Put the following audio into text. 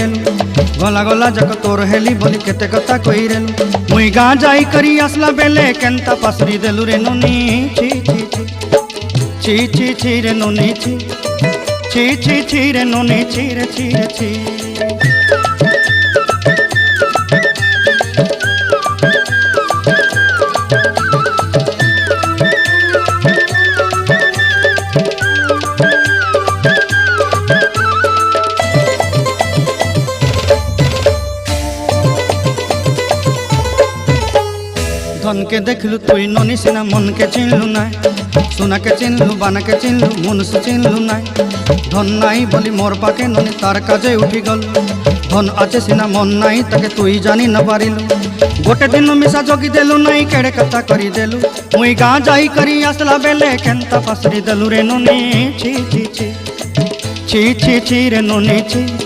देलु गला गला जक तोर हेली बोली केते कथा कही रेलु मुई गाँ जाई करी आसला बेले केंता पासरी देलु रे नोनी छी छी छी छी छी रे नोनी छी छी छी छी रे नोनी छी रे छी रे छी धन के देखलु तुई नोनी सिना मन के चिन्हलु ना सोना के चिन्हलु बाना के चिन्हलु मनुष्य चिन्हलु ना धन नाई बोली मोर पाके नोनी तार काजे उठी गल धन आचे सिना मन नाई ताके तुई जानी न पारिलु गोटे दिन मिसा जगी देलु नाई केड़े कथा करी देलु मुई गाँ जाई करी आसला बेले केंता पासरी देलु रे नोनी छी छी छी छी छी छी रे नोनी छी